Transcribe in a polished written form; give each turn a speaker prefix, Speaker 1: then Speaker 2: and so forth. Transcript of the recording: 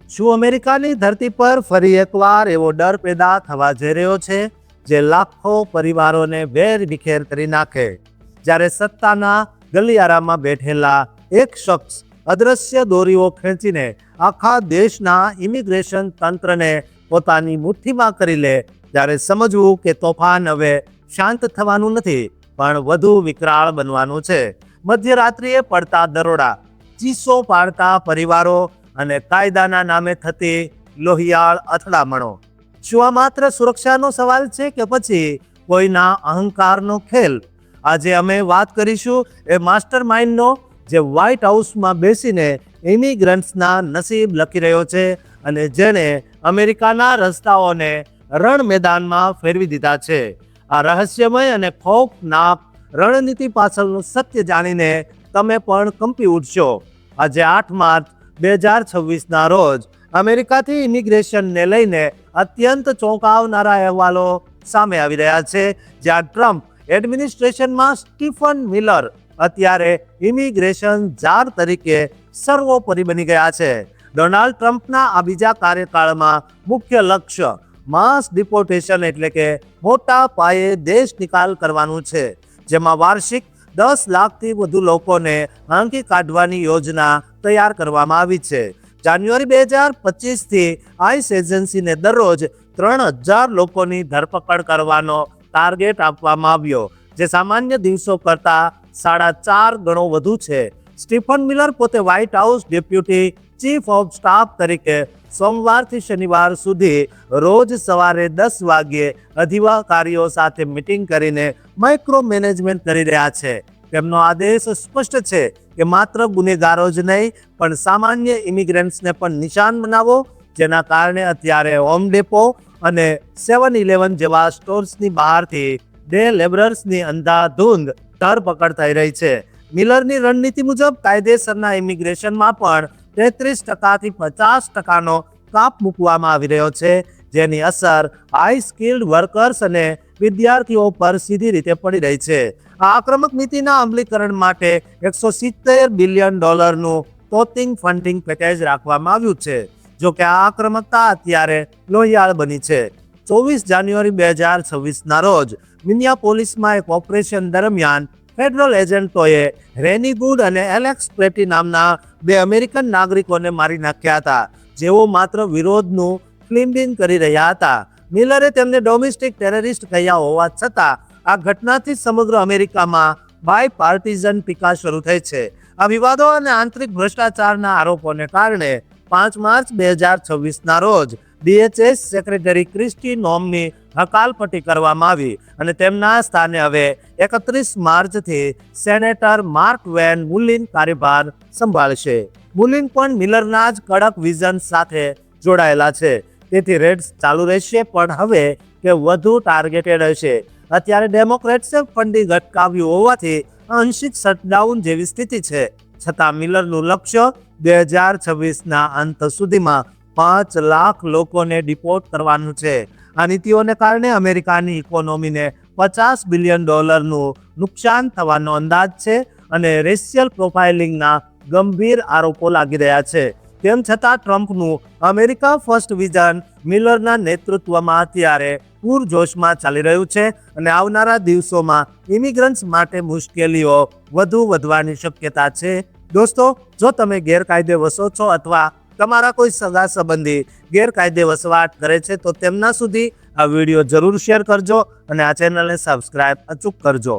Speaker 1: શું અમેરિકાની ધરતી પર ફરી એકવાર એવો ડર પેદા થવા જઈ રહ્યો છે જે લાખો પરિવારોને વેર વિખેર કરી નાખે? જ્યારે સત્તાના ગલિયારામાં બેઠેલા એક શખ્સ અદ્રશ્ય દોરીઓ ખેંચીને આખા દેશના ઇમિગ્રેશન તંત્રને પોતાની મુઠ્ઠીમાં કરી લે, ત્યારે સમજવું કે તોફાન હવે શાંત થવાનું નથી પણ વધુ વિકરાળ બનવાનું છે. મધ્યરાત્રિએ પડતા દરોડા, ચીસો પાડતા પરિવારો અને કાયદાના નામે થતી લોહિયાળ અથડામણો. શું આ માત્ર સુરક્ષાનો સવાલ છે કે પછી કોઈના અહંકારનો ખેલ? આજે અમે વાત કરીશું એ માસ્ટર માઇન્ડનો જે વ્હાઇટ હાઉસમાં બેસીને ઇમિગ્રન્ટ્સના નસીબ લખી રહ્યો છે અને જેણે અમેરિકાના રસ્તાઓને રણ મેદાનમાં ફેરવી દીધા છે. આ રહસ્યમય અને ખૌફનાક રણનીતિ પાછળનું સત્ય જાણીને તમે પણ કંપી ઉઠશો. આજે 8 માર્ચ 2026ના રોજ અમેરિકાથી ઇમિગ્રેશનને લઈને અત્યંત ચોંકાવનારા અહેવાલો સામે આવી રહ્યા છે. જ્યાં ટ્રમ્પ એડમિનિસ્ટ્રેશનમાં સ્ટીફન મિલર અત્યારે ઇમિગ્રેશન જાર તરીકે સર્વોપરી બની ગયા છે. ડોનાલ્ડ ટ્રમ્પના આ બીજા કાર્યકાળમાં મુખ્ય લક્ષ્ય માસ ડિપોર્ટેશન એટલે કે મોટા પાયે દેશ નિકાલ કરવાનું છે, જેમાં વાર્ષિક 10 લાખથી વધુ લોકોને આંકી કાઢવાની યોજના તૈયાર કરવામાં આવી છે. જાન્યુઆરી 2025થી આઈસ એજન્સીને દરરોજ 3000 લોકોની ધરપકડ કરવાનો ટાર્ગેટ આપવામાં આવ્યો, જે સામાન્ય દિવસો કરતાં 4.5 ગણો વધુ છે. સ્ટીફન મિલર પોતે white house deputy chief of staff તરીકે સોમવારથી શનિવાર સુધી રોજ સવારે 10 વાગ્યે અધિકારીઓ સાથે મીટિંગ કરીને માઇક્રો મેનેજમેન્ટ કરી રહ્યા છે. તેમનો આદેશ સ્પષ્ટ છે કે માત્ર ગુનેગારો જ નહીં પણ સામાન્ય ઇમિગ્રન્ટ્સને પણ નિશાન બનાવો, જેના કારણે અત્યારે હોમ ડેપો અને 7-Eleven જેવા સ્ટોર્સની બહારથી ડે લેબરર્સની અંધાધૂંધ ધરપકડ થઈ રહી છે. મિલરની રણનીતિ મુજબ કાયદેસરના ઇમિગ્રેશનમાં પણ 33%થી 50%નો કાપ મૂકવામાં આવી રહ્યો છે, જેની અસર હાઈ સ્કિલ્ડ વર્કર્સ અને વિદ્યાર્થીઓ પર સીધી રીતે પડી રહી છે. આ આક્રમક નીતિના અમલીકરણ માટે $170 બિલિયન તોતિંગ ફંડિંગ પેકેજ રાખવામાં આવ્યું છે. જો કે આ આક્રમકતા અત્યારે લોહિયાળ બની છે. 24 જાન્યુઆરી 2026ના રોજ મિનિયાપોલિસમાં એક ઓપરેશન દરમિયાન ફેડરલ એજન્ટોએ રેની ગુડ અને એલેક્સ પ્રેટી નામના 2 અમેરિકન નાગરિકોને મારી નાખ્યા હતા, જેઓ માત્ર વિરોધનું ફિલ્મિંગ કરી રહ્યા હતા. મિલરે તેમને ડોમેસ્ટિક ટેરરિસ્ટ કહ્યા હોવા છતાં આ ઘટનાથી સમગ્ર અમેરિકામાં બાય પાર્ટીઝન ટીકા શરૂ થઈ છે. આ વિવાદો અને આંતરિક ભ્રષ્ટાચારના આરોપોને કારણે 5 માર્ચ 2026ના રોજ DHS સેક્રેટરી ક્રિસ્ટી નોમની હકાલપટ્ટી કરવામાં આવી અને તેમના સ્થાને હવે 31 માર્ચથી સેનેટર માર્ક વેન મુલિન કાર્યભાર સંભાળશે. મુલિન પણ મિલરના જ કડક વિઝન સાથે જોડાયેલા છે, તેથી રેડ્સ ચાલુ રહેશે પણ હવે તે વધુ ટાર્ગેટેડ હશે. અત્યારે ડેમોક્રેટ્સે ફંડિંગ અટકાવ્યું હોવાથી આંશિક શટડાઉન જેવી સ્થિતિ છે, છતાં મિલરનું લક્ષ્ય 2026ના અંત સુધીમાં 5 લાખ લોકોને ડિપોર્ટ કરવાનું છે. આ નીતિઓને કારણે અમેરિકાની ઇકોનોમીને $50 બિલિયન નુકસાન થવાનો અંદાજ છે અને રેશિયલ પ્રોફાઇલિંગના ગંભીર આરોપો લાગી રહ્યા છે. તેમ છતાં ટ્રમ્પનું અમેરિકા ફર્સ્ટ વિઝન મિલરના નેતૃત્વમાં અત્યારે પૂરજોશમાં ચાલી રહ્યું છે અને આવનારા દિવસોમાં ઇમિગ્રન્ટ્સ માટે મુશ્કેલીઓ વધુ વધવાની શક્યતા છે. દોસ્તો, જો તમે ગેરકાયદે વસો છો અથવા તમારા કોઈ સગા સંબંધી ગેરકાયદે વસવાટ કરે છે તો તેમના સુધી આ વિડીયો જરૂર શેર કરજો અને આ ચેનલને સબસ્ક્રાઇબ અચૂક કરજો.